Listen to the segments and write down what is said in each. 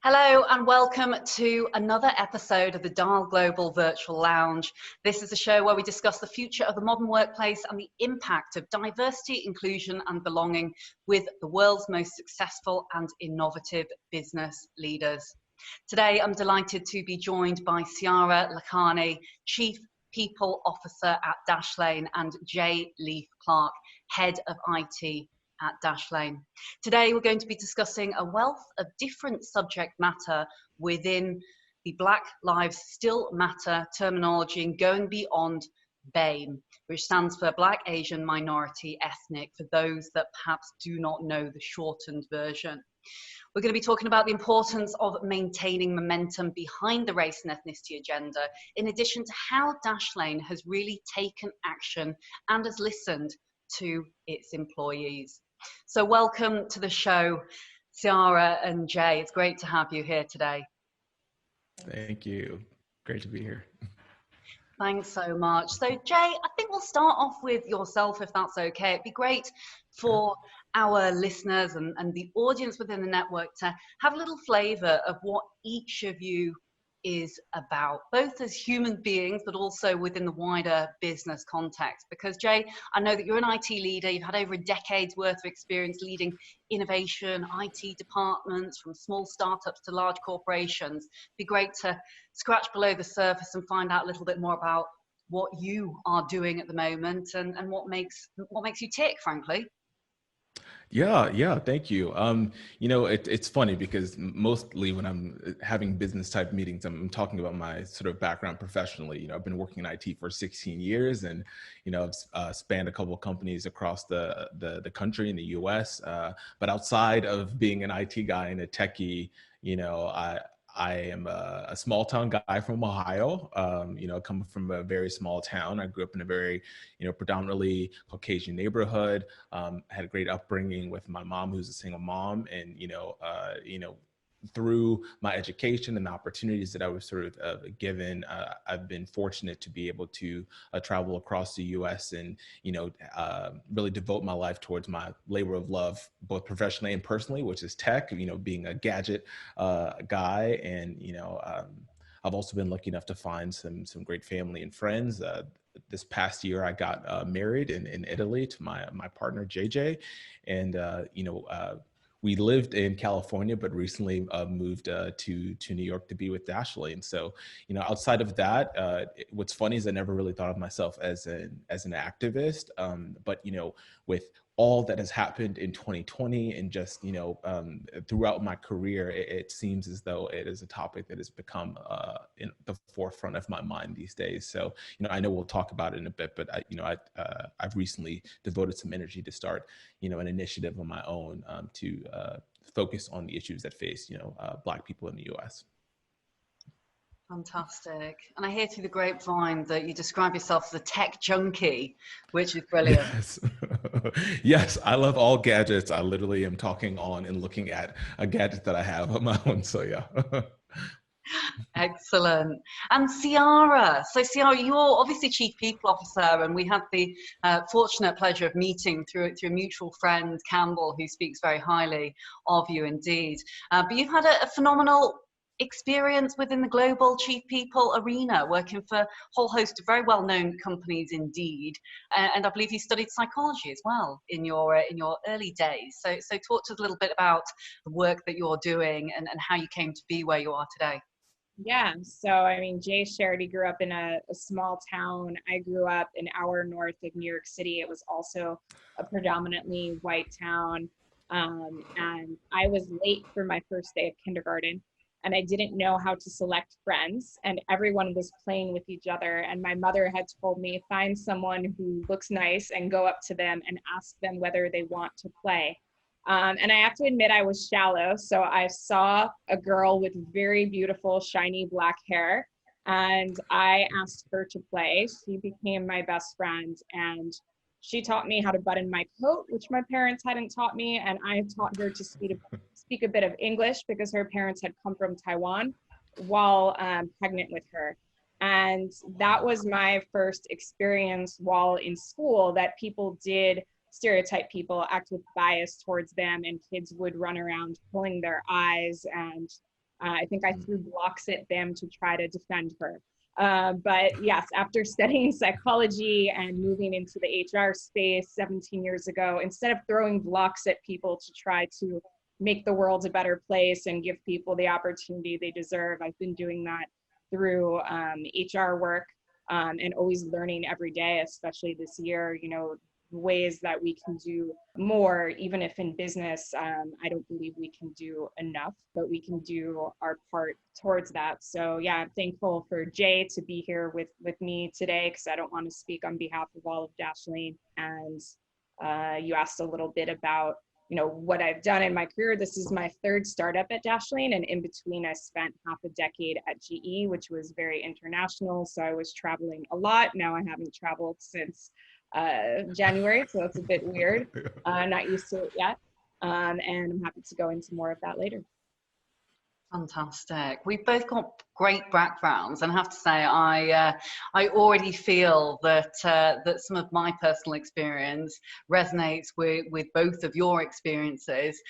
Hello and welcome to another episode of the Dial Global Virtual Lounge. This is a show where we discuss the future of the modern workplace and the impact of diversity, inclusion and belonging with the world's most successful and innovative business leaders. Today, I'm delighted to be joined by Ciara Lakhani, Chief People Officer at Dashlane, and Jay Leaf Clark, Head of IT at Dashlane. Today we're going to be discussing a wealth of different subject matter within the Black Lives Still Matter terminology and going beyond BAME, which stands for Black, Asian, Minority, Ethnic, for those that perhaps do not know the shortened version. We're going to be talking about the importance of maintaining momentum behind the race and ethnicity agenda, in addition to how Dashlane has really taken action and has listened to its employees. So welcome to the show, Ciara and Jay. It's great to have you here today. Thank you. Great to be here. Thanks so much. So Jay, I think we'll start off with yourself, if that's okay. It'd be great for our listeners and the audience within the network to have a little flavor of what each of you is about, both as human beings, but also within the wider business context. Because Jay, I know that you're an IT leader, you've had over a decade's worth of experience leading innovation, IT departments, from small startups to large corporations. It'd be great to scratch below the surface and find out a little bit more about what you are doing at the moment and what makes you tick, frankly. Yeah, thank you. It's funny because mostly when I'm having business type meetings, I'm talking about my sort of background professionally. I've been working in IT for 16 years and, I've spanned a couple of companies across the country in the US. But outside of being an IT guy and a techie, I am a small town guy from Ohio, coming from a very small town. I grew up in a very, predominantly Caucasian neighborhood. Had a great upbringing with my mom, who's a single mom. And, through my education and the opportunities that I was sort of given, I've been fortunate to be able to travel across the U.S. and, really devote my life towards my labor of love, both professionally and personally, which is tech, being a gadget guy. And, I've also been lucky enough to find some great family and friends. This past year, I got married in Italy to my partner, JJ. And, we lived in California, but recently moved to New York to be with Dashlane. So, outside of that, what's funny is I never really thought of myself as an activist. But with all that has happened in 2020 and just throughout my career, it seems as though it is a topic that has become in the forefront of my mind these days. So, I know we'll talk about it in a bit, but I've recently devoted some energy to start an initiative on my own to focus on the issues that face Black people in the U.S. Fantastic. And I hear through the grapevine that you describe yourself as a tech junkie, which is brilliant. Yes. Yes, I love all gadgets. I literally am talking on and looking at a gadget that I have on my own. So yeah. Excellent. And Ciara, so Ciara, you're obviously Chief People Officer, and we had the fortunate pleasure of meeting through a mutual friend, Campbell, who speaks very highly of you indeed. But you've had a phenomenal experience within the global chief people arena, working for a whole host of very well-known companies indeed. And I believe you studied psychology as well in your early days. So talk to us a little bit about the work that you're doing and how you came to be where you are today. Yeah, so I mean, Jay shared he grew up in a small town. I grew up an hour north of New York City. It was also a predominantly white town. And I was late for my first day of kindergarten, and I didn't know how to select friends, and everyone was playing with each other. And my mother had told me, find someone who looks nice and go up to them and ask them whether they want to play. And I have to admit, I was shallow. So I saw a girl with very beautiful, shiny black hair, and I asked her to play. She became my best friend, and she taught me how to button my coat, which my parents hadn't taught me. And I taught her to speak a bit of English because her parents had come from Taiwan while pregnant with her. And that was my first experience while in school, that people did stereotype people, act with bias towards them, and kids would run around pulling their eyes and I think I threw blocks at them to try to defend her. But yes, after studying psychology and moving into the HR space 17 years ago, instead of throwing blocks at people to try to make the world a better place and give people the opportunity they deserve, I've been doing that through HR work, and always learning every day, especially this year, ways that we can do more. Even if in business, I don't believe we can do enough, but we can do our part towards that. So yeah, I'm thankful for Jay to be here with me today, because I don't want to speak on behalf of all of Dashlane. And you asked a little bit about what I've done in my career. This is my third startup at Dashlane, and in between I spent half a decade at GE, which was very international. So I was traveling a lot. Now I haven't traveled since January, so that's a bit weird. Not used to it yet. And I'm happy to go into more of that later. Fantastic. We've both got great backgrounds, and I have to say, I already feel that that some of my personal experience resonates with both of your experiences.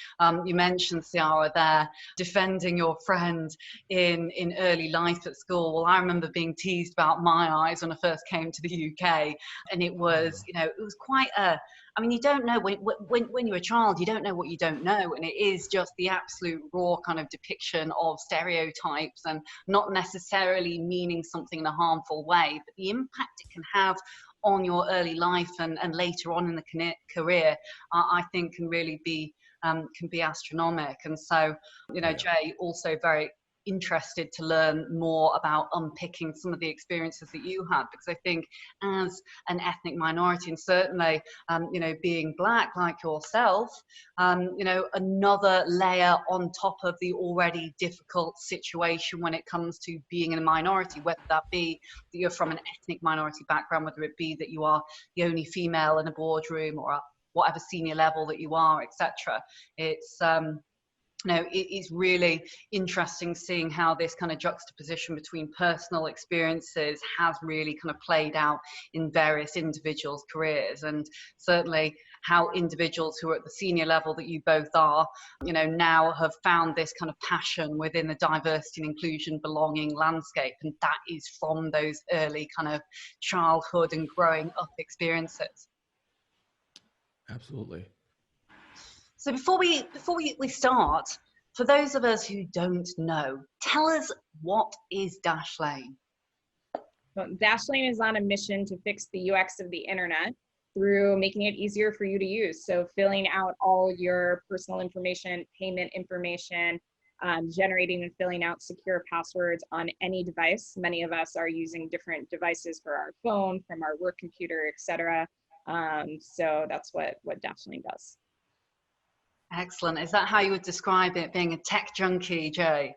You mentioned, Ciara, there, defending your friend in early life at school. Well, I remember being teased about my eyes when I first came to the UK, and it was, it was quite a, I mean, you don't know when you're a child, you don't know what you don't know, and it is just the absolute raw kind of depiction of stereotypes, and not necessarily meaning something in a harmful way, but the impact it can have on your early life and later on in the career, I think can really be astronomic. And so, Jay, also very interested to learn more about unpicking some of the experiences that you had, because I think as an ethnic minority, and certainly being Black like yourself, another layer on top of the already difficult situation when it comes to being in a minority, whether that be that you're from an ethnic minority background, whether it be that you are the only female in a boardroom or at whatever senior level that you are, etc. It's really interesting seeing how this kind of juxtaposition between personal experiences has really kind of played out in various individuals' careers, and certainly how individuals who are at the senior level that you both are, now have found this kind of passion within the diversity and inclusion belonging landscape, and that is from those early kind of childhood and growing up experiences. Absolutely. So before we start, for those of us who don't know, tell us, what is Dashlane? Well, Dashlane is on a mission to fix the UX of the internet through making it easier for you to use. So filling out all your personal information, payment information, generating and filling out secure passwords on any device. Many of us are using different devices for our phone, from our work computer, etc. So that's what Dashlane does. Excellent. Is that how you would describe it, being a tech junkie, Jay?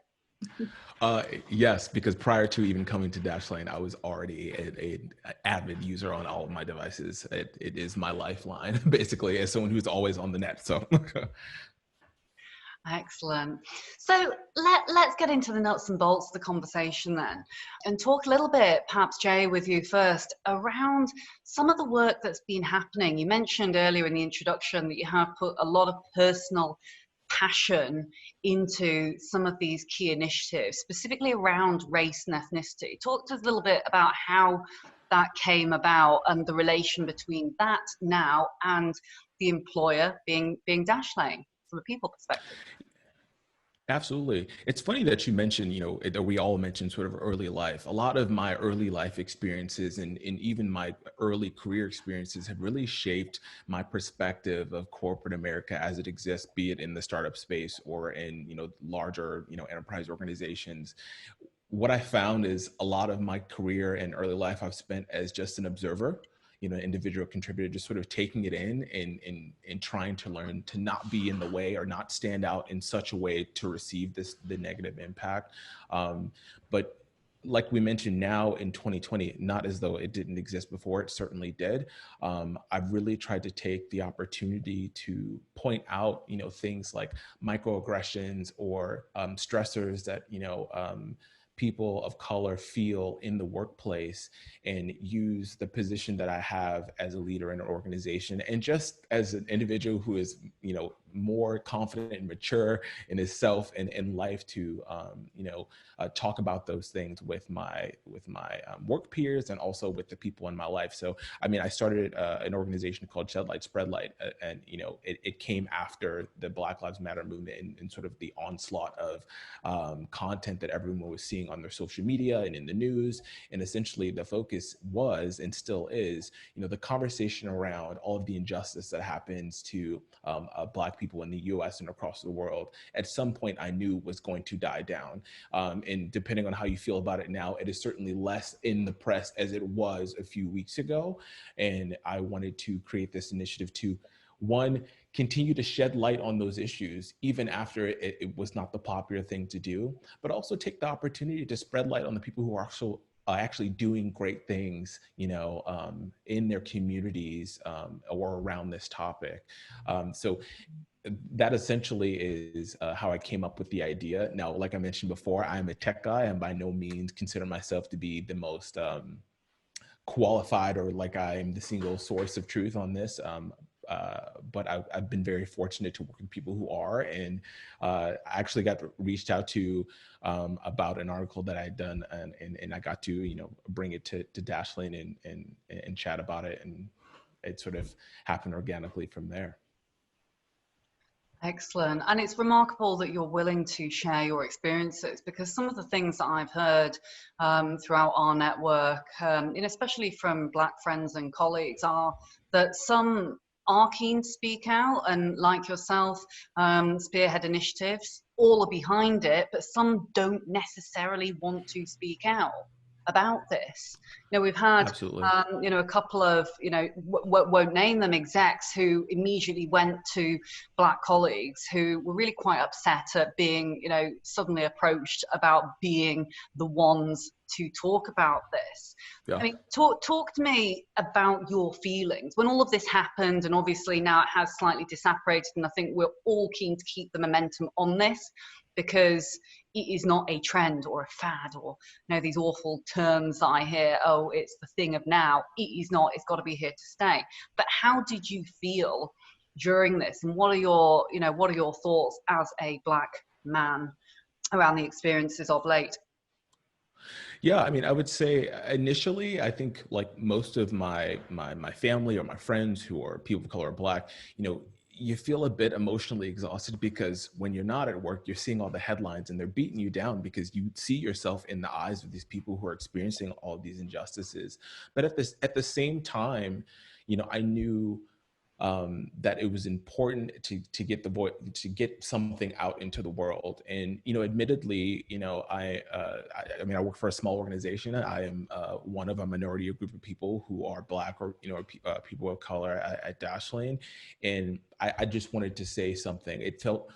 Yes, because prior to even coming to Dashlane, I was already an avid user on all of my devices. It is my lifeline, basically, as someone who's always on the net. So. Excellent. So let's get into the nuts and bolts of the conversation then, and talk a little bit, perhaps Jay, with you first, around some of the work that's been happening. You mentioned earlier in the introduction that you have put a lot of personal passion into some of these key initiatives, specifically around race and ethnicity. Talk to us a little bit about how that came about and the relation between that now and the employer being Dashlane from a people perspective. Absolutely. It's funny that you mentioned, that we all mentioned sort of early life. A lot of my early life experiences and even my early career experiences have really shaped my perspective of corporate America as it exists, be it in the startup space or in, larger, enterprise organizations. What I found is a lot of my career and early life I've spent as just an observer, individual contributor, just sort of taking it in and trying to learn to not be in the way or not stand out in such a way to receive the negative impact. But like we mentioned, now in 2020, not as though it didn't exist before, it certainly did. I've really tried to take the opportunity to point out, things like microaggressions or stressors that, people of color feel in the workplace, and use the position that I have as a leader in an organization and just as an individual who is, more confident and mature in himself and in life to, talk about those things with my work peers and also with the people in my life. So, I mean, I started an organization called Shed Light, Spread Light, and it came after the Black Lives Matter movement and sort of the onslaught of content that everyone was seeing on their social media and in the news. And essentially, the focus was and still is, the conversation around all of the injustice that happens to Black people in the U.S. and across the world. At some point, I knew was going to die down. And depending on how you feel about it now, it is certainly less in the press as it was a few weeks ago. And I wanted to create this initiative to, one, continue to shed light on those issues, even after it was not the popular thing to do, but also take the opportunity to spread light on the people who are actually doing great things, in their communities or around this topic. So that essentially is how I came up with the idea. Now, like I mentioned before, I'm a tech guy and by no means consider myself to be the most qualified or like I'm the single source of truth on this. But I've been very fortunate to work with people who are, and I actually got reached out to about an article that I had done, and I got to bring it to Dashlane and chat about it, and it sort of happened organically from there. Excellent. And it's remarkable that you're willing to share your experiences, because some of the things that I've heard throughout our network, and especially from Black friends and colleagues, are that some are keen to speak out and, like yourself, spearhead initiatives. All are behind it, but some don't necessarily want to speak out about this. We've had a couple of won't name them execs who immediately went to Black colleagues who were really quite upset at being suddenly approached about being the ones to talk about this. Yeah. I mean, talk to me about your feelings when all of this happened, and obviously now it has slightly disapparated, and I think we're all keen to keep the momentum on this, because it is not a trend or a fad or these awful terms that I hear, oh, it's the thing of now. It is not, it's got to be here to stay. But how did you feel during this, and what are your thoughts as a Black man around the experiences of late? Yeah, I mean, I would say initially, I think like most of my family or my friends who are people of color or Black, you feel a bit emotionally exhausted, because when you're not at work, you're seeing all the headlines and they're beating you down because you see yourself in the eyes of these people who are experiencing all of these injustices. But at the same time, I knew that it was important to get the voice, to get something out into the world. And admittedly, I mean, I work for a small organization. I am one of a minority group of people who are Black or people of color at Dashlane, and I just wanted to say something. It felt.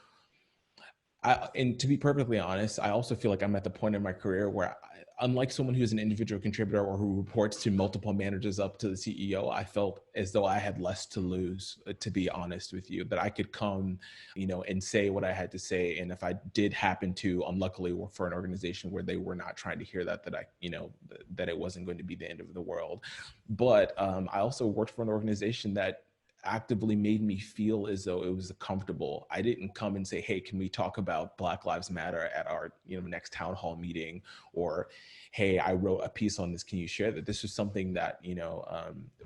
And to be perfectly honest, I also feel like I'm at the point in my career where, unlike someone who's an individual contributor or who reports to multiple managers up to the CEO, I felt as though I had less to lose, to be honest with you, that I could come, and say what I had to say. And if I did happen to, unluckily, work for an organization where they were not trying to hear that that it wasn't going to be the end of the world. But I also worked for an organization that actively made me feel as though it was comfortable. I didn't come and say, hey, can we talk about Black Lives Matter at our next town hall meeting, or hey, I wrote a piece on this, can you share that? This was something that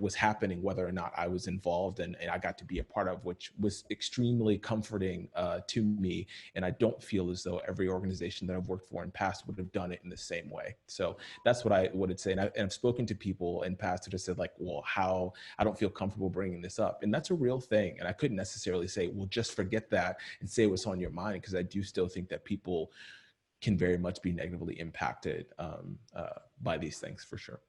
was happening whether or not I was involved, and I got to be a part of, which was extremely comforting to me. And I don't feel as though every organization that I've worked for in past would have done it in the same way. So that's what I would say. And I've spoken to people in past who just said like, well, how I don't feel comfortable bringing this up. And that's a real thing. And I couldn't necessarily say, well, just forget that and say what's on your mind, because I do still think that people can very much be negatively impacted by these things, for sure.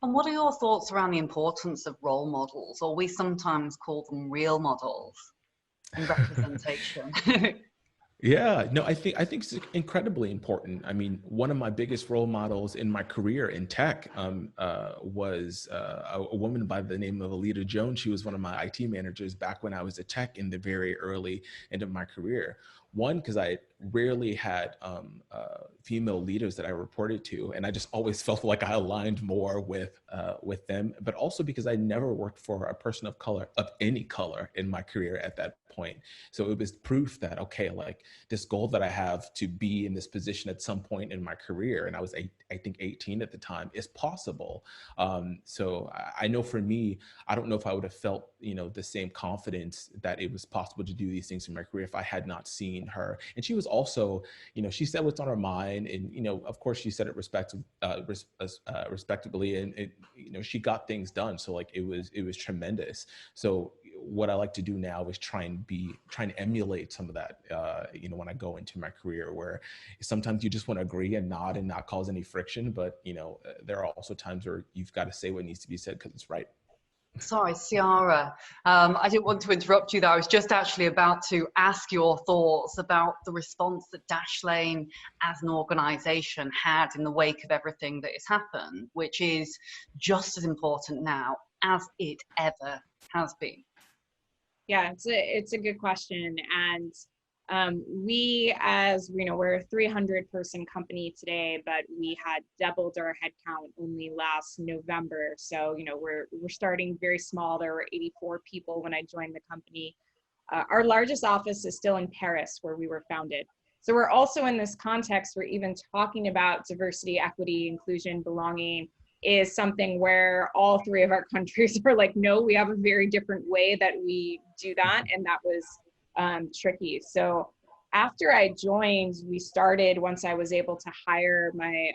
And what are your thoughts around the importance of role models, or we sometimes call them real models, in representation? Yeah, no, I think it's incredibly important. I mean, one of my biggest role models in my career in tech was a woman by the name of Alita Jones. She was one of my IT managers back when I was a tech in the very early end of my career. One, because I rarely had female leaders that I reported to, and I just always felt like I aligned more with them. But also because I never worked for a person of color, of any color, in my career at that point. So it was proof that, okay, like this goal that I have to be in this position at some point in my career, and I was I think 18 at the time, is possible. So I know for me, I don't know if I would have felt, the same confidence that it was possible to do these things in my career if I had not seen her. And she was also, she said what's on her mind, and of course she said it respectably, and she got things done. So like it was tremendous. So what I like to do now is try and emulate some of that, when I go into my career, where sometimes you just want to agree and nod and not cause any friction. But, there are also times where you've got to say what needs to be said because it's right. Sorry, Ciara, I didn't want to interrupt you there. I was just actually about to ask your thoughts about the response that Dashlane as an organisation had in the wake of everything that has happened, which is just as important now as it ever has been. Yeah, it's a good question. And we, as we're a 300-person company today, but we had doubled our headcount only last November. So we're starting very small. There were 84 people when I joined the company. Our largest office is still in Paris, where we were founded. So we're also in this context where even talking about diversity, equity, inclusion, belonging is something where all three of our countries are like, no, we have a very different way that we do that. And that was tricky. So after I joined, we started, once I was able to hire my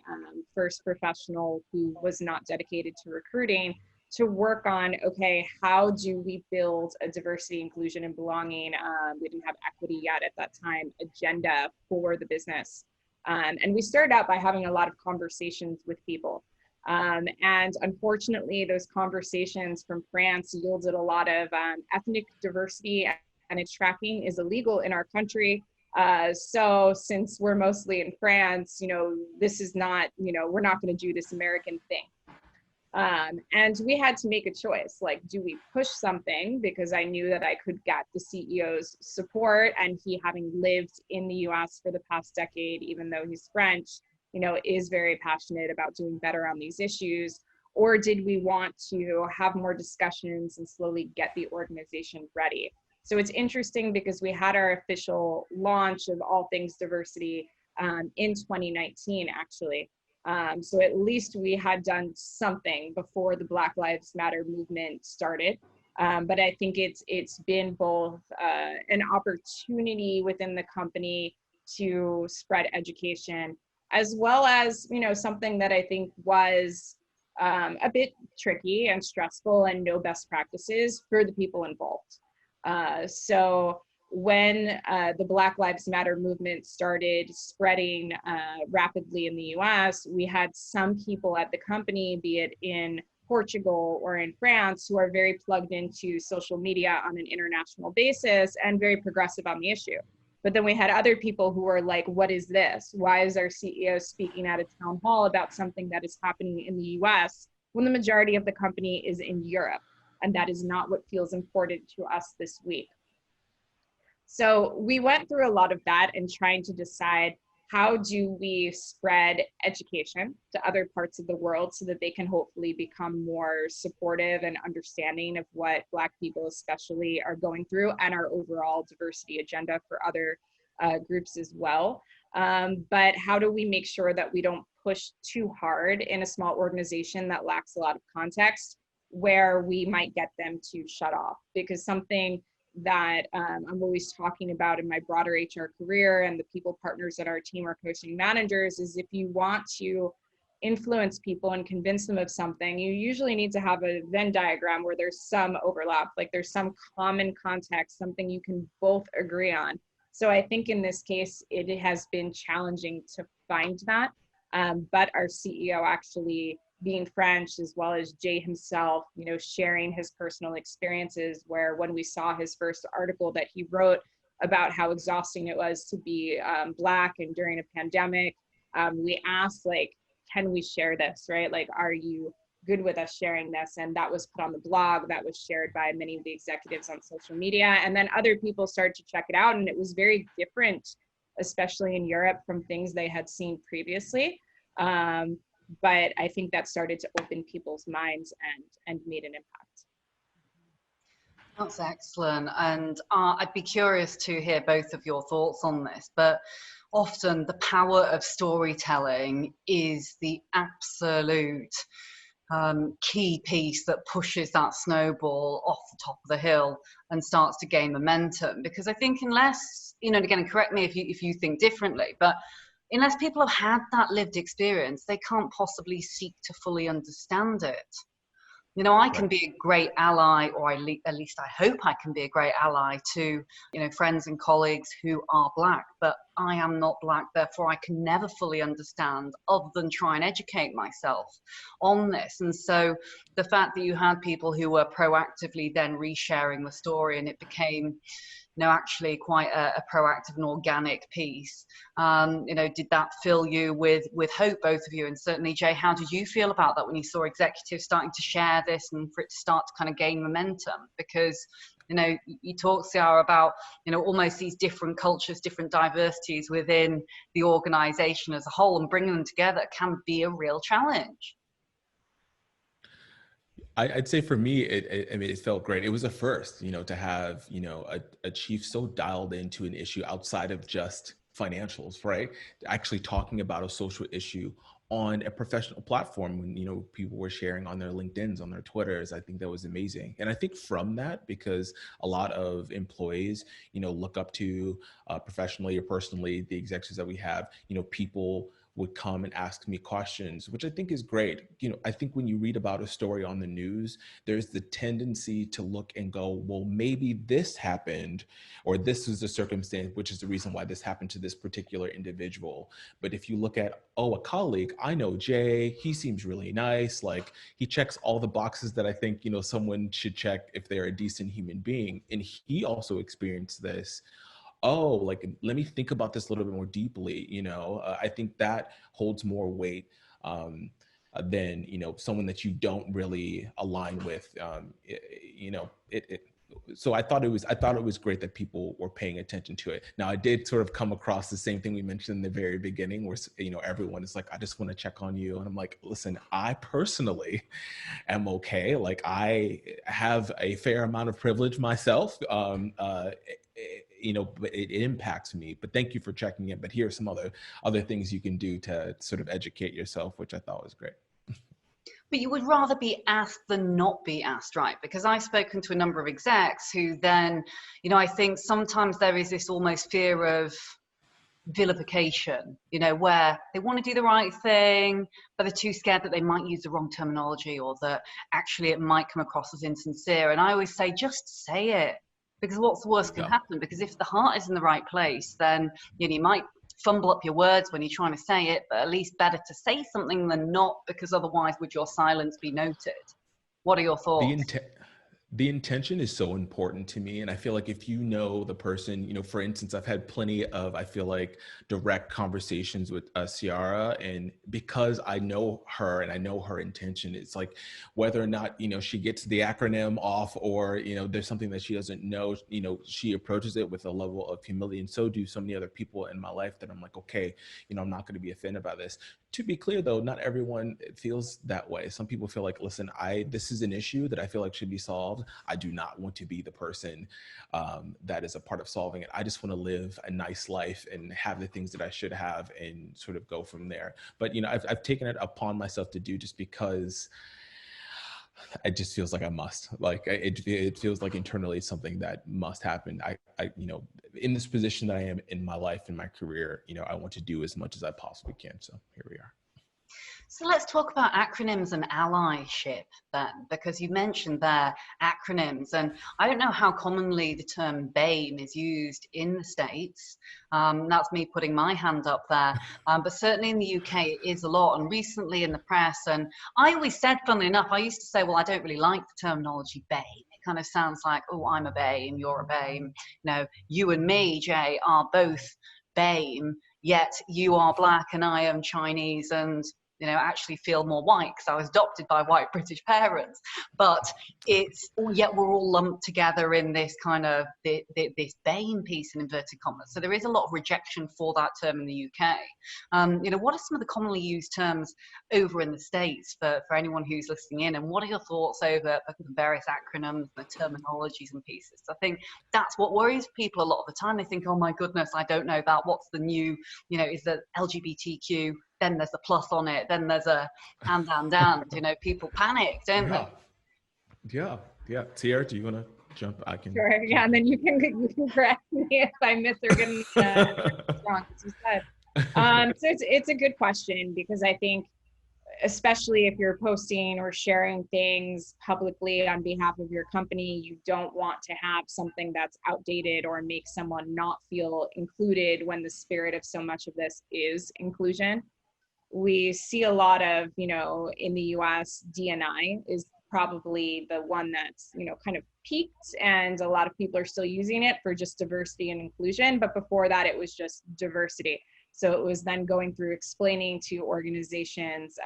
first professional who was not dedicated to recruiting, to work on, okay, how do we build a diversity, inclusion, and belonging, we didn't have equity yet at that time, agenda for the business. And we started out by having a lot of conversations with people. And unfortunately, those conversations from France yielded a lot of ethnic diversity, and its tracking is illegal in our country. So since we're mostly in France, this is not, we're not going to do this American thing. And we had to make a choice, like, do we push something? Because I knew that I could get the CEO's support, and he, having lived in the US for the past decade, even though he's French, is very passionate about doing better on these issues. Or did we want to have more discussions and slowly get the organization ready? So it's interesting because we had our official launch of all things diversity in 2019, actually. So at least we had done something before the Black Lives Matter movement started. But I think it's been both an opportunity within the company to spread education, as well as, something that I think was a bit tricky and stressful, and no best practices for the people involved. So when the Black Lives Matter movement started spreading rapidly in the US, we had some people at the company, be it in Portugal or in France, who are very plugged into social media on an international basis and very progressive on the issue. But then we had other people who were like, what is this? Why is our CEO speaking at a town hall about something that is happening in the US when the majority of the company is in Europe? And that is not what feels important to us this week. So we went through a lot of that and trying to decide, how do we spread education to other parts of the world so that they can hopefully become more supportive and understanding of what Black people especially are going through, and our overall diversity agenda for other groups as well. But how do we make sure that we don't push too hard in a small organization that lacks a lot of context, where we might get them to shut off? Because something that I'm always talking about in my broader HR career, and the people partners that our team are coaching managers, is if you want to influence people and convince them of something, you usually need to have a Venn diagram where there's some overlap, like there's some common context, something you can both agree on. So I think in this case, it has been challenging to find that. But our CEO, actually being French, as well as Jay himself, sharing his personal experiences, where when we saw his first article that he wrote about how exhausting it was to be Black and during a pandemic, we asked, like, can we share this, right? Like, are you good with us sharing this? And that was put on the blog, that was shared by many of the executives on social media. And then other people started to check it out, and it was very different especially in Europe, from things they had seen previously. But I think that started to open people's minds and made an impact. That's excellent. And I'd be curious to hear both of your thoughts on this, but often the power of storytelling is the absolute key piece that pushes that snowball off the top of the hill and starts to gain momentum. Because I think unless, you know, and again, correct me if you think differently, but unless people have had that lived experience, they can't possibly seek to fully understand it. You know, I can be a great ally, or at least I hope I can be a great ally to, you know, friends and colleagues who are Black, but I am not Black, therefore I can never fully understand other than try and educate myself on this. And so the fact that you had people who were proactively then resharing the story, and it became, you know, actually quite a proactive and organic piece. You know, did that fill you with hope, both of you? And certainly, Jay, how did you feel about that when you saw executives starting to share this and for it to start to kind of gain momentum? Because, you know, you talked, Ciara, about, you know, almost these different cultures, different diversities within the organization as a whole, and bringing them together can be a real challenge. I'd say for me, I mean, it felt great. It was a first, you know, to have, you know, a chief so dialed into an issue outside of just financials, right? Actually talking about a social issue on a professional platform when, you know, people were sharing on their LinkedIns, on their Twitters. I think that was amazing. And I think from that, because a lot of employees, you know, look up to professionally or personally the executives that we have, you know, people would come and ask me questions, which I think is great. You know, I think when you read about a story on the news, there's the tendency to look and go, well, maybe this happened, or this is the circumstance, which is the reason why this happened to this particular individual. But if you look at, oh, a colleague, I know Jay, he seems really nice. Like, he checks all the boxes that I think, you know, someone should check if they're a decent human being. And he also experienced this. Oh, like, let me think about this a little bit more deeply. You know, I think that holds more weight than, you know, someone that you don't really align with. You know, so I thought it was great that people were paying attention to it. Now, I did sort of come across the same thing we mentioned in the very beginning, where, you know, everyone is like, I just want to check on you. And I'm like, listen, I personally am okay. Like, I have a fair amount of privilege myself. You know, but it impacts me. But thank you for checking in. But here are some other things you can do to sort of educate yourself, which I thought was great. But you would rather be asked than not be asked, right? Because I've spoken to a number of execs who then, you know, I think sometimes there is this almost fear of vilification, you know, where they want to do the right thing, but they're too scared that they might use the wrong terminology, or that actually it might come across as insincere. And I always say, just say it. Because what's the worst can happen? Because if the heart is in the right place, then, you know, you might fumble up your words when you're trying to say it, but at least better to say something than not, because otherwise would your silence be noted? What are your thoughts? The intention is so important to me. And I feel like if you know the person, you know, for instance, I've had plenty of, I feel like, direct conversations with Ciara, and because I know her and I know her intention, it's like, whether or not, you know, she gets the acronym off, or, you know, there's something that she doesn't know, you know, she approaches it with a level of humility. And so do so many other people in my life, that I'm like, okay, you know, I'm not going to be offended by this. To be clear, though, not everyone feels that way. Some people feel like, listen, this is an issue that I feel like should be solved. I do not want to be the person that is a part of solving it. I just want to live a nice life and have the things that I should have, and sort of go from there. But, you know, I've taken it upon myself to do, just because it just feels like I must. Like, it feels like internally something that must happen. I, you know, in this position that I am in my life, in my career, you know, I want to do as much as I possibly can. So here we are. So let's talk about acronyms and allyship then, because you mentioned there acronyms, and I don't know how commonly the term BAME is used in the States. That's me putting my hand up there, but certainly in the UK it is a lot, and recently in the press, and I always said, funnily enough, I used to say, well, I don't really like the terminology BAME. It kind of sounds like, oh, I'm a BAME, you're a BAME. You know, you and me, Jay, are both BAME, yet you are Black and I am Chinese, and you know, actually feel more white because I was adopted by white British parents. But it's, yet we're all lumped together in this kind of, this BAME piece in inverted commas. So there is a lot of rejection for that term in the UK. You know, what are some of the commonly used terms over in the States for anyone who's listening in? And what are your thoughts over the various acronyms, the terminologies and pieces? I think that's what worries people a lot of the time. They think, oh my goodness, I don't know that. What's the new, you know, is the LGBTQ, then there's a plus on it, then there's a and, you know, people panic, don't they? Yeah. Ciara, do you want to jump? I can. Sure. Yeah, and then you can correct me if I miss or get wrong, as you said. So it's a good question, because I think, especially if you're posting or sharing things publicly on behalf of your company, you don't want to have something that's outdated or make someone not feel included when the spirit of so much of this is inclusion. We see a lot of, you know, in the US, D&I is probably the one that's, you know, kind of peaked, and a lot of people are still using it for just diversity and inclusion. But before that, it was just diversity. So it was then going through explaining to organizations,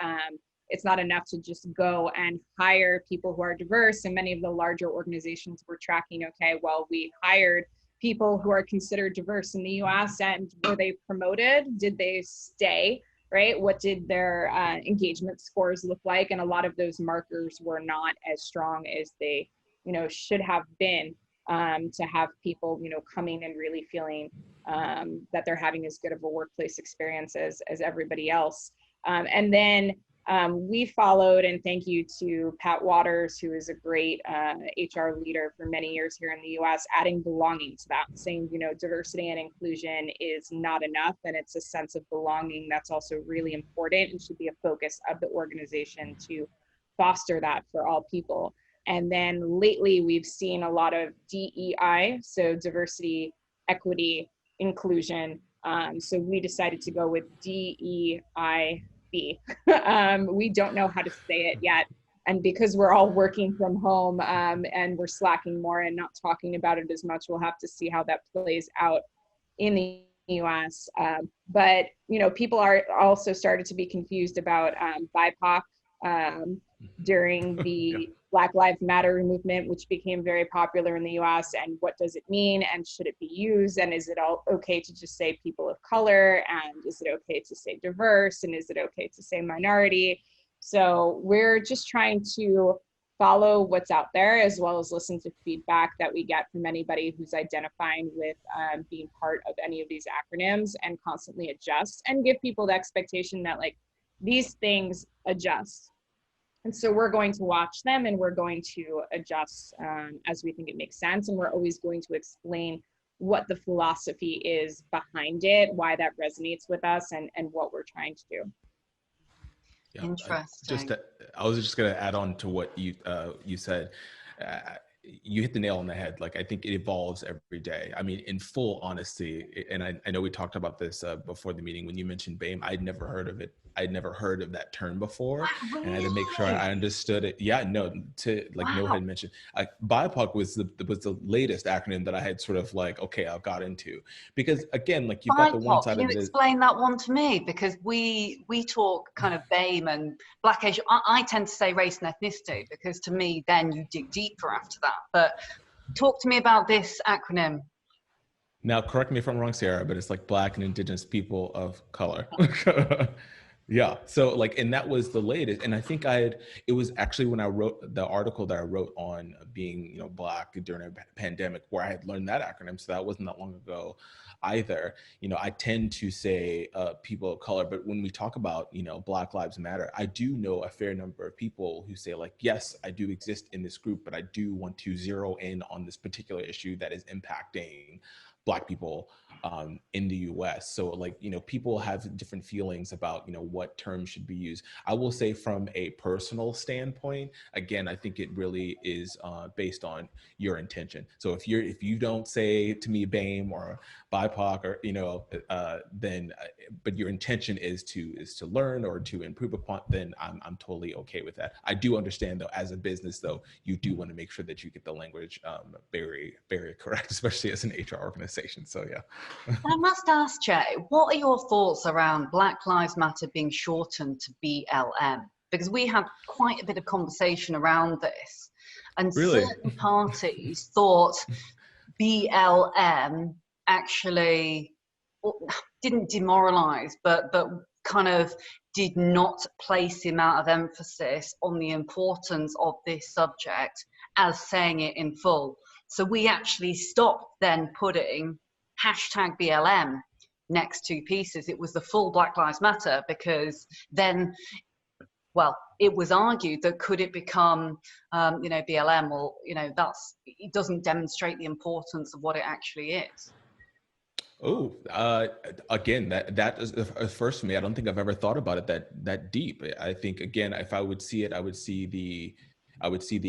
it's not enough to just go and hire people who are diverse. And many of the larger organizations were tracking, okay, well, we hired people who are considered diverse in the US, and were they promoted? Did they stay? Right? What did their engagement scores look like? And a lot of those markers were not as strong as they, you know, should have been, to have people, you know, coming and really feeling that they're having as good of a workplace experience as everybody else. And then we followed, and thank you to Pat Waters, who is a great HR leader for many years here in the US, adding belonging to that, saying, you know, diversity and inclusion is not enough, and it's a sense of belonging that's also really important and should be a focus of the organization to foster that for all people. And then lately we've seen a lot of DEI, so diversity, equity, inclusion. So we decided to go with DEIB. We don't know how to say it yet. And because we're all working from home, and we're slacking more and not talking about it as much, we'll have to see how that plays out in the US. But, you know, people are also started to be confused about BIPOC during the Black Lives Matter movement, which became very popular in the US. And what does it mean? And should it be used? And is it all okay to just say people of color? And is it okay to say diverse? And is it okay to say minority? So we're just trying to follow what's out there, as well as listen to feedback that we get from anybody who's identifying with being part of any of these acronyms, and constantly adjust and give people the expectation that, like, these things adjust. And so we're going to watch them, and we're going to adjust as we think it makes sense. And we're always going to explain what the philosophy is behind it, why that resonates with us, and what we're trying to do. Yeah, Interesting. I was just going to add on to what you said. You hit the nail on the head. Like, I think it evolves every day. I mean, in full honesty, and I know we talked about this before the meeting, when you mentioned BAME, I'd never heard of it. I'd never heard of that term before. Really? And I had to make sure I understood it. Yeah, no, Noah had mentioned, BIPOC was the latest acronym that I had sort of like, okay, I got into. Because again, like, you've got the one side of it. Can you explain that one to me? Because we talk kind of BAME and Black Asian. I tend to say race and ethnicity, because to me, then you dig deeper after that. But talk to me about this acronym. Now, correct me if I'm wrong, Ciara, but it's like Black and Indigenous people of color. Yeah. So like, and that was the latest. And I think it was actually when I wrote the article that I wrote on being, you know, Black during a pandemic, where I had learned that acronym. So that wasn't that long ago either. You know, I tend to say people of color, but when we talk about, you know, Black Lives Matter, I do know a fair number of people who say, like, yes, I do exist in this group, but I do want to zero in on this particular issue that is impacting Black people in the US. So like, you know, people have different feelings about, you know, what terms should be used. I will say from a personal standpoint, again, I think it really is based on your intention. So if you don't say to me BAME or BIPOC or, you know, then, but your intention is to learn or to improve upon, then I'm totally okay with that. I do understand though, as a business though, you do want to make sure that you get the language very, very correct, especially as an HR organization. organization. So yeah. I must ask, Jay, what are your thoughts around Black Lives Matter being shortened to BLM? Because we had quite a bit of conversation around this, and Really? certain parties thought BLM actually didn't demoralize, but kind of did not place the amount of emphasis on the importance of this subject as saying it in full. So we actually stopped then putting hashtag BLM next to pieces. It was the full Black Lives Matter, because then, well, it was argued that could it become, BLM? Well, it doesn't demonstrate the importance of what it actually is. Oh, again, that is a first for me. I don't think I've ever thought about it that deep. I think, again, if I would see it, I would see the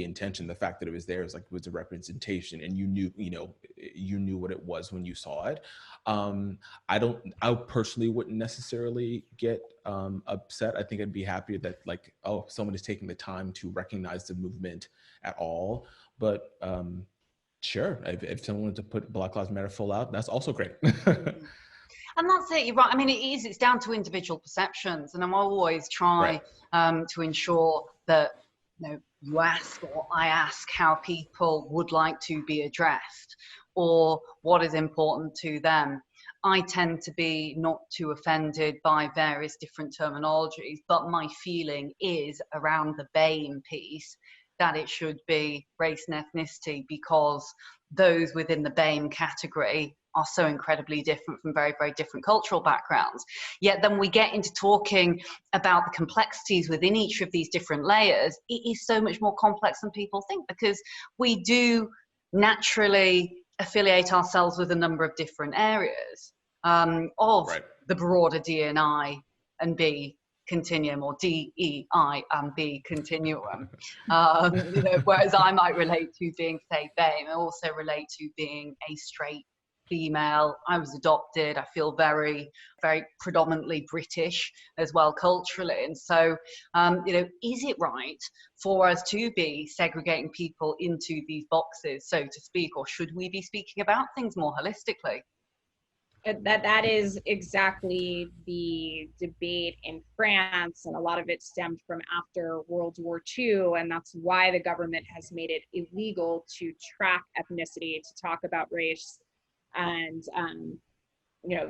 intention, the fact that it was there, it was a representation, and you knew what it was when you saw it. I personally wouldn't necessarily get upset. I think I'd be happy that, like, oh, someone is taking the time to recognize the movement at all. But sure, if someone wanted to put Black Lives Matter full out, that's also great. And that's it, you're right. I mean, it's down to individual perceptions. And I'm always try to ensure that, you ask or I ask how people would like to be addressed or what is important to them. I tend to be not too offended by various different terminologies, but my feeling is around the BAME piece that it should be race and ethnicity, because those within the BAME category are so incredibly different from very, very different cultural backgrounds. Yet then we get into talking about the complexities within each of these different layers. It is so much more complex than people think, because we do naturally affiliate ourselves with a number of different areas of the broader D&I and B continuum, or DEI and B continuum. Whereas I might relate to being, say, BAME, I also relate to being a straight female. I was adopted. I feel very, very predominantly British as well culturally. And so, is it right for us to be segregating people into these boxes, so to speak, or should we be speaking about things more holistically? That is exactly the debate in France, and a lot of it stemmed from after World War II, and that's why the government has made it illegal to track ethnicity, to talk about race. And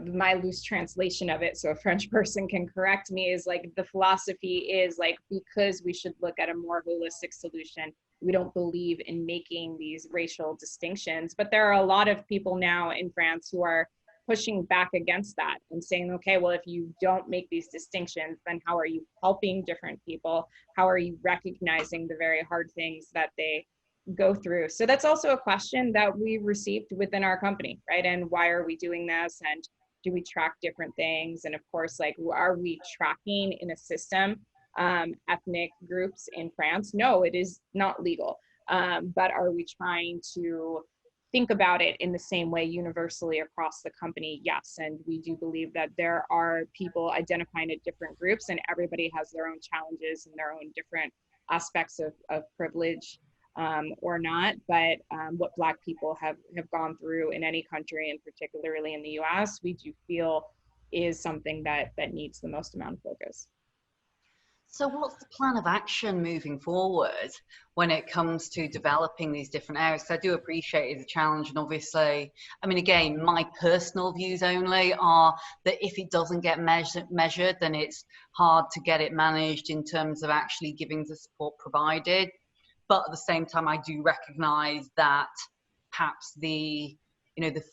my loose translation of it, so a French person can correct me, is like the philosophy is like, because we should look at a more holistic solution, we don't believe in making these racial distinctions. But there are a lot of people now in France who are pushing back against that and saying, okay, well, if you don't make these distinctions, then how are you helping different people? How are you recognizing the very hard things that they go through? So that's also a question that we received within our company, right? And why are we doing this? And do we track different things? And of course, like, are we tracking in a system ethnic groups in France? No, it is not legal. But are we trying to think about it in the same way universally across the company? Yes. And we do believe that there are people identifying at different groups, and everybody has their own challenges and their own different aspects of privilege or not. But what Black people have gone through in any country, and particularly in the US, we do feel is something that needs the most amount of focus. So what's the plan of action moving forward when it comes to developing these different areas? Because I do appreciate it's a challenge, and obviously, I mean, again, my personal views only are that if it doesn't get measured, then it's hard to get it managed in terms of actually giving the support provided. But at the same time, I do recognize that perhaps the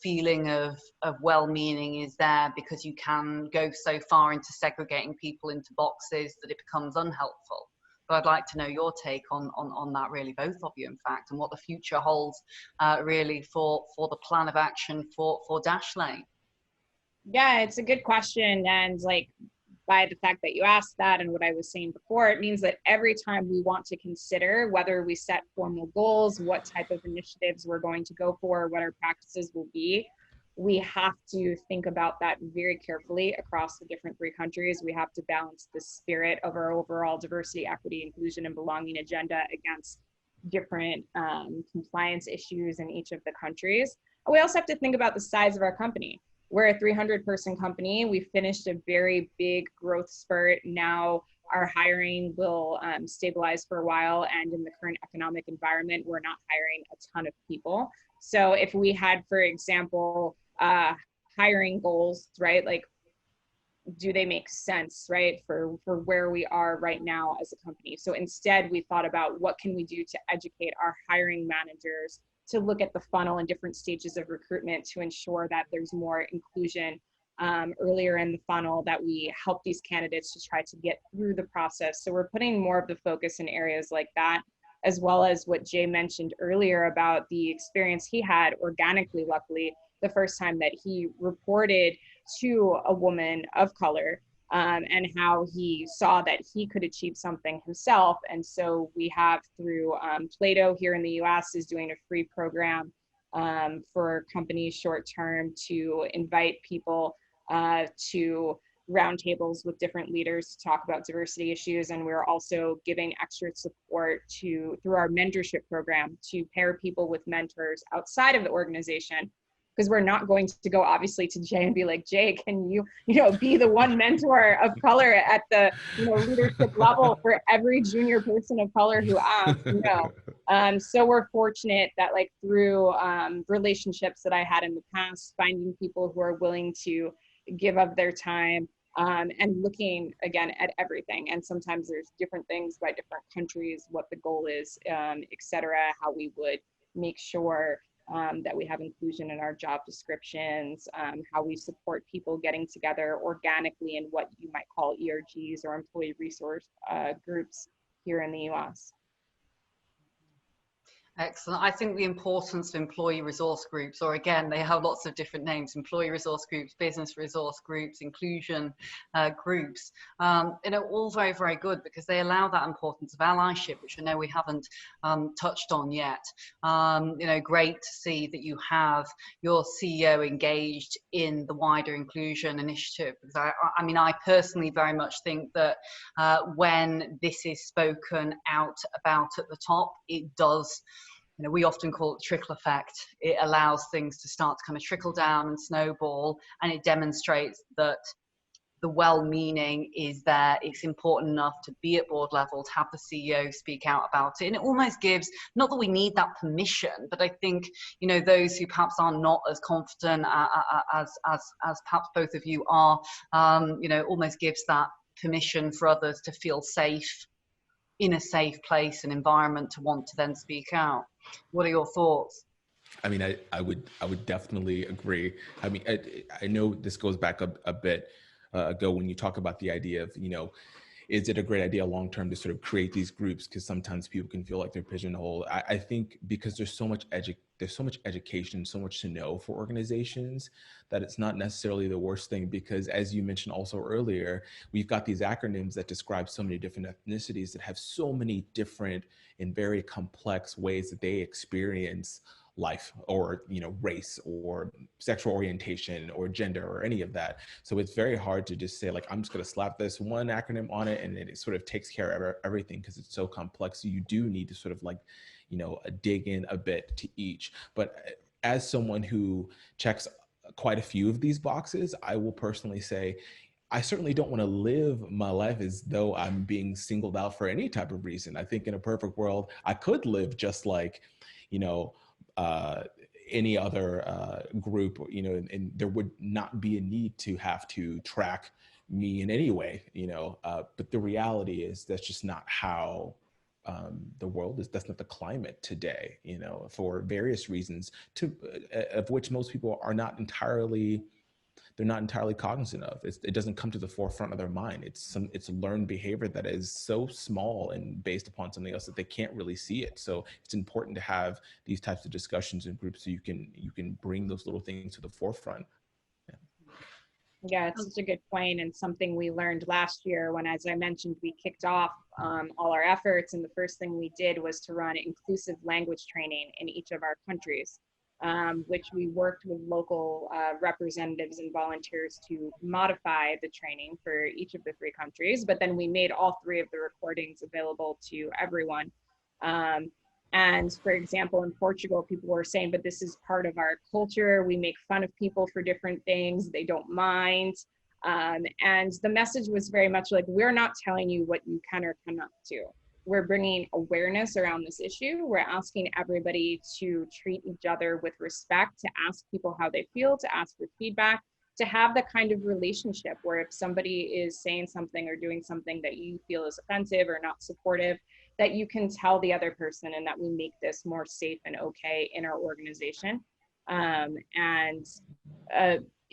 feeling of well-meaning is there, because you can go so far into segregating people into boxes that it becomes unhelpful. But I'd like to know your take on that, really, both of you, in fact, and what the future holds really for the plan of action for Dashlane. Yeah, it's a good question. And like, by the fact that you asked that and what I was saying before, it means that every time we want to consider whether we set formal goals, what type of initiatives we're going to go for, what our practices will be, we have to think about that very carefully across the different 3 countries. We have to balance the spirit of our overall diversity, equity, inclusion, and belonging agenda against different compliance issues in each of the countries. We also have to think about the size of our company. We're a 300-person company. We finished a very big growth spurt. Now our hiring will stabilize for a while, and in the current economic environment, we're not hiring a ton of people. So if we had, for example, hiring goals, right, like, do they make sense, right, for where we are right now as a company? So instead, we thought about what can we do to educate our hiring managers to look at the funnel and different stages of recruitment to ensure that there's more inclusion earlier in the funnel, that we help these candidates to try to get through the process. So we're putting more of the focus in areas like that, as well as what Jay mentioned earlier about the experience he had organically, luckily, the first time that he reported to a woman of color, and how he saw that he could achieve something himself. And so we have, through Plato here in the US is doing a free program for companies short term to invite people to roundtables with different leaders to talk about diversity issues. And we're also giving extra support through our mentorship program to pair people with mentors outside of the organization, because we're not going to go obviously to Jay and be like, Jay, can you be the one mentor of color at the leadership level for every junior person of color who asks? No. So we're fortunate that, like, through relationships that I had in the past, finding people who are willing to give up their time and looking again at everything. And sometimes there's different things by different countries, what the goal is, et cetera, how we would make sure that we have inclusion in our job descriptions, how we support people getting together organically in what you might call ERGs, or employee resource groups here in the US. Excellent. I think the importance of employee resource groups, or again, they have lots of different names: employee resource groups, business resource groups, inclusion groups, all very, very good, because they allow that importance of allyship, which I know we haven't touched on yet. Great to see that you have your CEO engaged in the wider inclusion initiative, because I personally very much think that when this is spoken out about at the top, it does. We often call it the trickle effect. It allows things to start to kind of trickle down and snowball, and it demonstrates that the well-meaning is there. It's important enough to be at board level, to have the CEO speak out about it. And it almost gives, not that we need that permission, but I think, those who perhaps are not as confident as perhaps both of you are, almost gives that permission for others to feel safe, in a safe place and environment, to want to then speak out. What are your thoughts? I mean, I would definitely agree. I mean, I know this goes back a bit ago when you talk about the idea of, is it a great idea long-term to sort of create these groups? Because sometimes people can feel like they're pigeonholed. I think because there's so much education, so much to know for organizations, that it's not necessarily the worst thing. Because as you mentioned also earlier, we've got these acronyms that describe so many different ethnicities that have so many different and very complex ways that they experience life, or race, or sexual orientation, or gender, or any of that. So it's very hard to just say, like, I'm just going to slap this one acronym on it and it sort of takes care of everything, because it's so complex. So you do need to sort of, like, dig in a bit to each. But as someone who checks quite a few of these boxes, I will personally say, I certainly don't want to live my life as though I'm being singled out for any type of reason. I think in a perfect world, I could live just like, any other group, and there would not be a need to have to track me in any way, but the reality is that's just not how the world is. That's not the climate today, for various reasons, of which most people are not entirely cognizant of. It doesn't come to the forefront of their mind. It's learned behavior that is so small and based upon something else that they can't really see it. So it's important to have these types of discussions in groups so you can bring those little things to the forefront. Yeah, it's such a good point, and something we learned last year when, as I mentioned, we kicked off all our efforts, and the first thing we did was to run inclusive language training in each of our countries, which we worked with local representatives and volunteers to modify the training for each of the 3 countries, but then we made all 3 of the recordings available to everyone. And for example, in Portugal, people were saying, but this is part of our culture. We make fun of people for different things. They don't mind. And the message was very much like, we're not telling you what you can or cannot do. We're bringing awareness around this issue. We're asking everybody to treat each other with respect, to ask people how they feel, to ask for feedback, to have the kind of relationship where if somebody is saying something or doing something that you feel is offensive or not supportive, that you can tell the other person, and that we make this more safe and okay in our organization.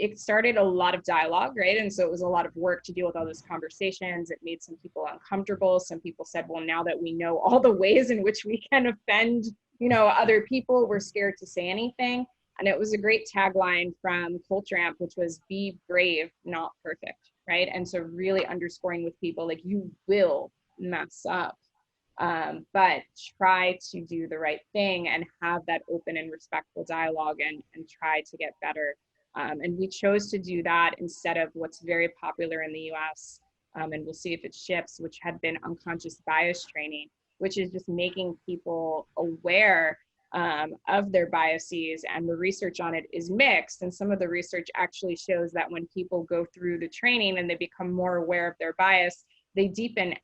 It started a lot of dialogue, right? And so it was a lot of work to deal with all those conversations. It made some people uncomfortable. Some people said, well, now that we know all the ways in which we can offend, other people, we're scared to say anything. And it was a great tagline from Culture Amp, which was be brave, not perfect, right? And so really underscoring with people, like, you will mess up, but try to do the right thing and have that open and respectful dialogue and try to get better. And we chose to do that instead of what's very popular in the US, and we'll see if it shifts, which had been unconscious bias training, which is just making people aware of their biases. And the research on it is mixed. And some of the research actually shows that when people go through the training and they become more aware of their bias, they deepen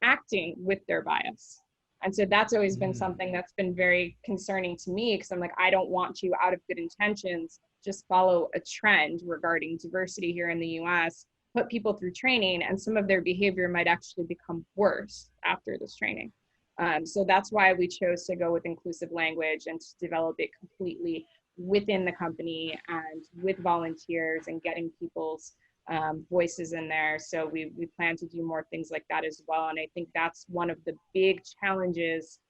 acting with their bias. And so that's always been something that's been very concerning to me, because I'm like, I don't want you, out of good intentions, just follow a trend regarding diversity here in the US, put people through training, and some of their behavior might actually become worse after this training. So that's why we chose to go with inclusive language and to develop it completely within the company and with volunteers and getting people's voices in there. So we plan to do more things like that as well. And I think that's one of the big challenges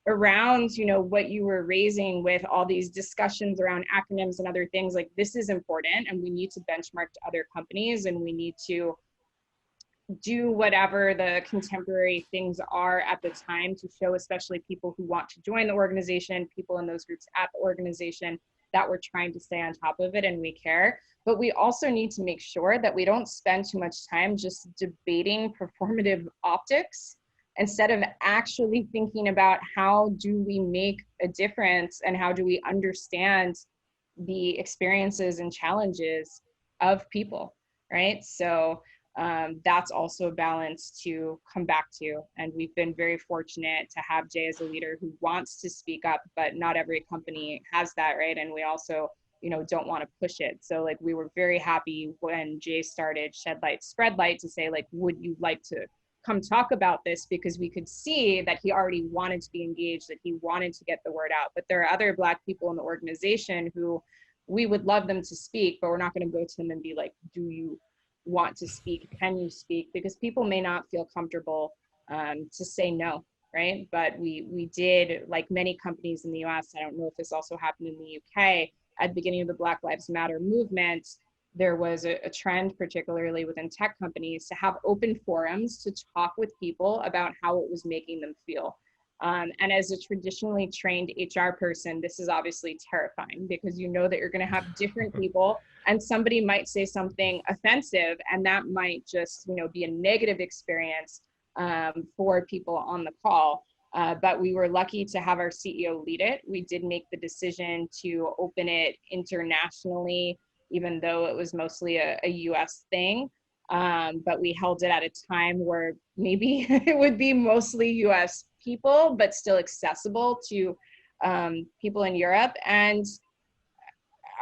around, what you were raising with all these discussions around acronyms and other things. Like, this is important, and we need to benchmark to other companies, and we need to do whatever the contemporary things are at the time to show, especially people who want to join the organization, people in those groups at the organization, that we're trying to stay on top of it and we care. But we also need to make sure that we don't spend too much time just debating performative optics instead of actually thinking about how do we make a difference and how do we understand the experiences and challenges of people, right? So that's also a balance to come back to. And we've been very fortunate to have Jay as a leader who wants to speak up, but not every company has that, right? And we also, don't want to push it. So like, we were very happy when Jay started Shed Light, Spread Light to say, like, would you like to come talk about this? Because we could see that he already wanted to be engaged, that he wanted to get the word out. But there are other Black people in the organization who we would love them to speak, but we're not going to go to them and be like, do you want to speak? Can you speak? Because people may not feel comfortable to say no, right? But we did, like many companies in the US, I don't know if this also happened in the UK, at the beginning of the Black Lives Matter movement, there was a trend, particularly within tech companies, to have open forums to talk with people about how it was making them feel. And as a traditionally trained HR person, this is obviously terrifying, because you know that you're going to have different people, and somebody might say something offensive, and that might just, be a negative experience for people on the call. But we were lucky to have our CEO lead it. We did make the decision to open it internationally, even though it was mostly a US thing. But we held it at a time where maybe it would be mostly US people, but still accessible to people in Europe. And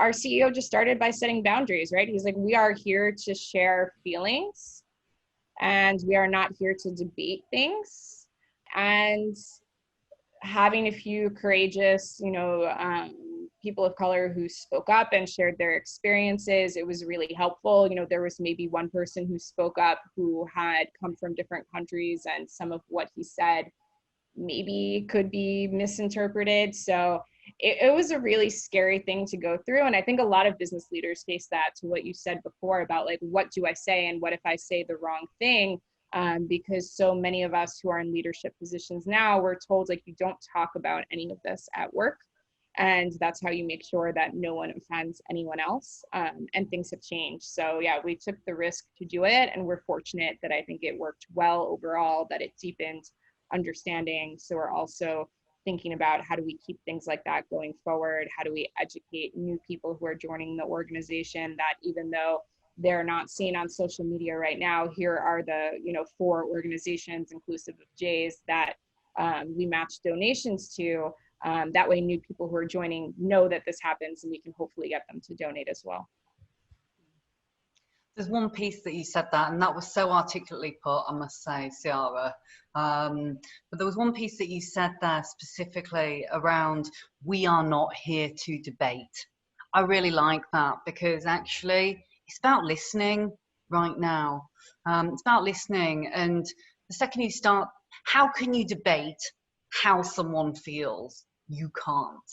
our CEO just started by setting boundaries, right? He's like, we are here to share feelings, and we are not here to debate things. And having a few courageous, people of color who spoke up and shared their experiences, it was really helpful. There was maybe one person who spoke up who had come from different countries, and some of what he said maybe could be misinterpreted. So it was a really scary thing to go through. And I think a lot of business leaders face that, to what you said before about, like, what do I say? And what if I say the wrong thing? Because so many of us who are in leadership positions now, we're told, like, you don't talk about any of this at work. And that's how you make sure that no one offends anyone else. And things have changed. So yeah, we took the risk to do it. And we're fortunate that I think it worked well overall, that it deepened understanding. So we're also thinking about how do we keep things like that going forward? How do we educate new people who are joining the organization that even though they're not seen on social media right now, here are the 4 organizations inclusive of Jay's that we match donations to. That way new people who are joining know that this happens, and we can hopefully get them to donate as well. There's one piece that you said that, and that was so articulately put, I must say, Ciara. But there was one piece that you said there specifically around, we are not here to debate. I really like that, because actually it's about listening right now. It's about listening, and the second you start, how can you debate how someone feels? You can't,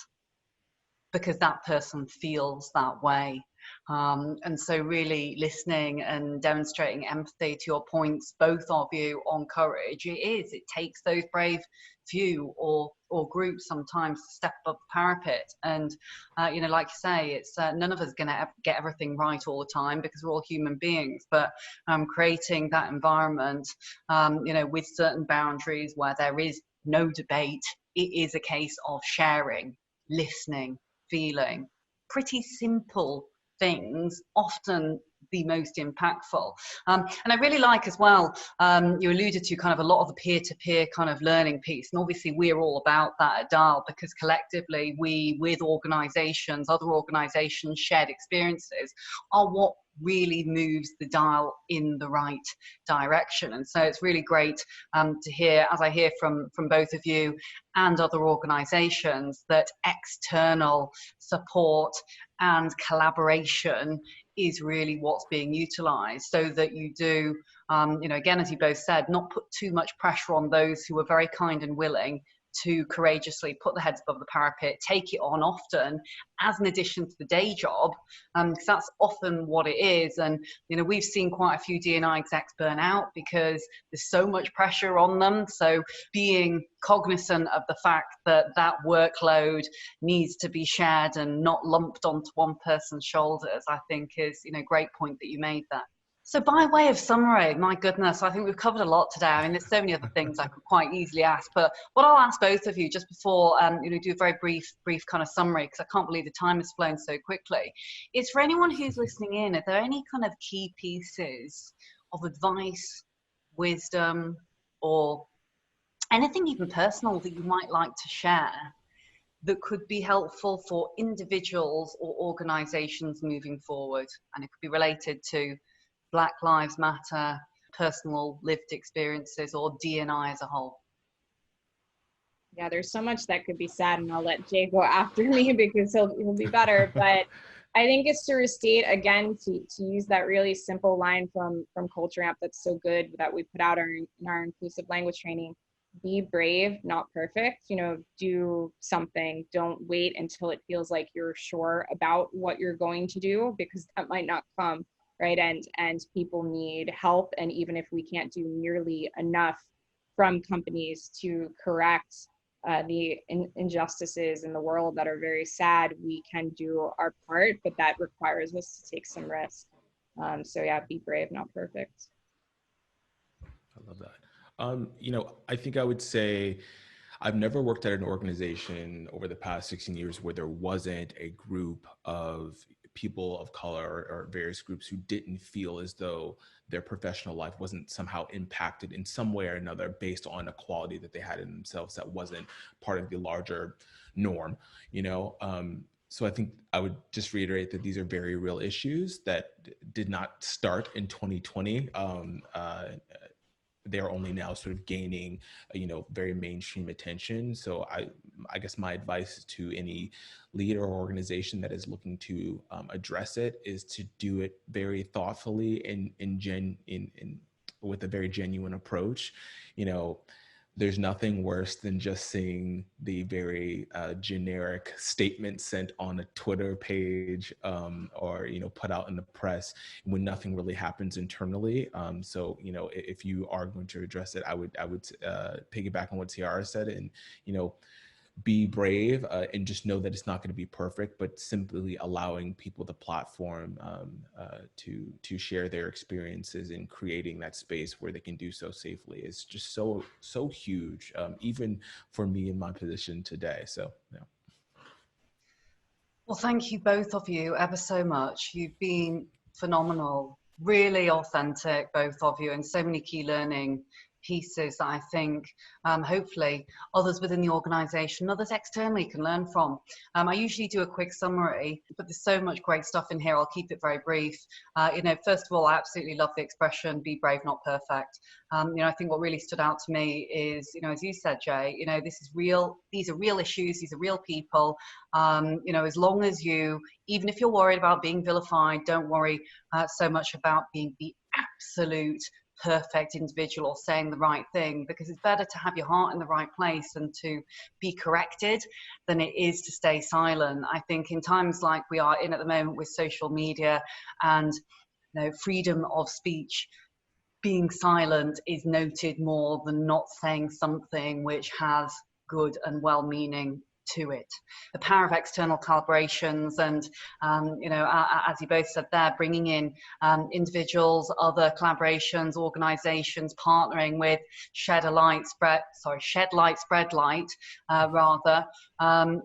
because that person feels that way. And so really listening and demonstrating empathy, to your points, both of you, on courage. It takes those brave few or groups sometimes to step above the parapet. And, like you say, it's none of us going to get everything right all the time, because we're all human beings, but creating that environment, with certain boundaries where there is no debate, it is a case of sharing, listening, feeling. Pretty simple things, often the most impactful. And I really like as well, you alluded to kind of a lot of the peer-to-peer kind of learning piece. And obviously we're all about that at DIAL, because collectively we, with organisations, other organisations, shared experiences, are what really moves the dial in the right direction. And so it's really great to hear, as I hear from both of you and other organisations, that external support and collaboration is really what's being utilised, so that you do, again, as you both said, not put too much pressure on those who are very kind and willing to courageously put their heads above the parapet, take it on often as an addition to the day job, because that's often what it is. And we've seen quite a few D&I execs burn out because there's so much pressure on them. So being cognizant of the fact that that workload needs to be shared and not lumped onto one person's shoulders, I think is a great point that you made there. So by way of summary, my goodness, I think we've covered a lot today. I mean, there's so many other things I could quite easily ask, but what I'll ask both of you just before, do a very brief kind of summary, because I can't believe the time has flown so quickly, is for anyone who's listening in, are there any kind of key pieces of advice, wisdom, or anything even personal that you might like to share that could be helpful for individuals or organizations moving forward? And it could be related to Black Lives Matter, personal lived experiences, or D&I as a whole. Yeah, there's so much that could be said, and I'll let Jay go after me because he'll be better. But I think it's to restate again, to use that really simple line from Culture Amp that's so good that we put out in our inclusive language training: be brave, not perfect. Do something. Don't wait until it feels like you're sure about what you're going to do, because that might not come. Right. And people need help. And even if we can't do nearly enough from companies to correct the injustices in the world that are very sad, we can do our part, but that requires us to take some risk. So yeah, be brave, not perfect. I love that. I think I would say I've never worked at an organization over the past 16 years where there wasn't a group of people of color or various groups who didn't feel as though their professional life wasn't somehow impacted in some way or another based on a quality that they had in themselves that wasn't part of the larger norm. So I think I would just reiterate that these are very real issues that did not start in 2020. They're only now sort of gaining, very mainstream attention. So I guess my advice to any leader or organization that is looking to address it is to do it very thoughtfully and with a very genuine approach. There's nothing worse than just seeing the very generic statement sent on a Twitter page or put out in the press when nothing really happens internally. So if you are going to address it, I would piggyback on what Ciara said, and be brave and just know that it's not going to be perfect, but simply allowing people the platform to share their experiences and creating that space where they can do so safely is just so huge, even for me in my position today. So yeah. Well, thank you both of you ever so much. You've been phenomenal, really authentic, both of you, and so many key learning pieces that I think hopefully others within the organisation, others externally can learn from. I usually do a quick summary, but there's so much great stuff in here. I'll keep it very brief. First of all, I absolutely love the expression, be brave, not perfect. I think what really stood out to me is, as you said, Jay, this is real, these are real issues, these are real people. As long as even if you're worried about being vilified, don't worry so much about being the absolute perfect individual or saying the right thing, because it's better to have your heart in the right place and to be corrected than it is to stay silent. I think in times like we are in at the moment with social media and freedom of speech, being silent is noted more than not saying something which has good and well-meaning to it. The power of external collaborations and, as you both said there, bringing in individuals, other collaborations, organisations, partnering with shed light, spread light,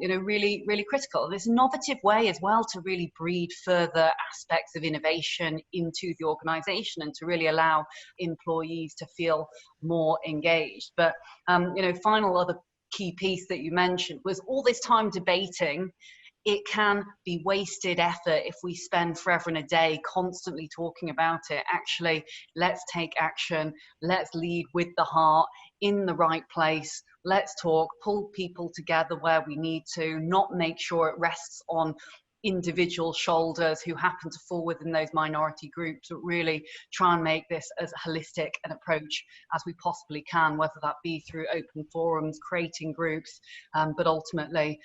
really, really critical. This innovative way as well to really breed further aspects of innovation into the organisation and to really allow employees to feel more engaged. But, final other key piece that you mentioned was all this time debating. It can be wasted effort if we spend forever and a day constantly talking about it. Actually, let's take action. Let's lead with the heart in the right place. Let's talk, pull people together where we need to, not make sure it rests on individual shoulders who happen to fall within those minority groups, but really try and make this as holistic an approach as we possibly can, whether that be through open forums, creating groups, but ultimately,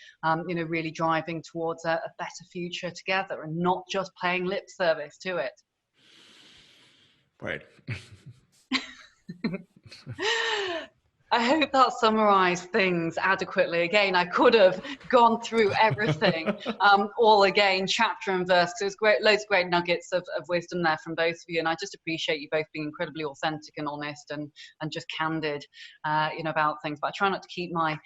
really driving towards a better future together and not just paying lip service to it. Right. I hope that summarised things adequately. Again, I could have gone through everything all again, chapter and verse. So it was great, loads of great nuggets of wisdom there from both of you. And I just appreciate you both being incredibly authentic and honest and just candid, about things. But I try not to keep my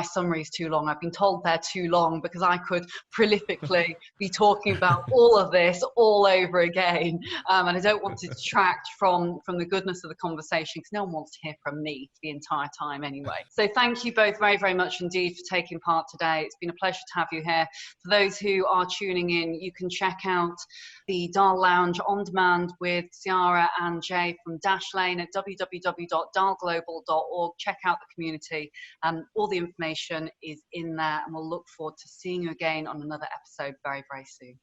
summaries too long. I've been told they're too long because I could prolifically be talking about all of this all over again. And I don't want to detract from the goodness of the conversation because no one wants to hear from me for the entire time anyway. So thank you both very, very much indeed for taking part today. It's been a pleasure to have you here. For those who are tuning in, you can check out the Dial Lounge on demand with Ciara and Jay from Dashlane at www.dialglobal.org. Check out the community. All the information is in there, and we'll look forward to seeing you again on another episode very, very soon.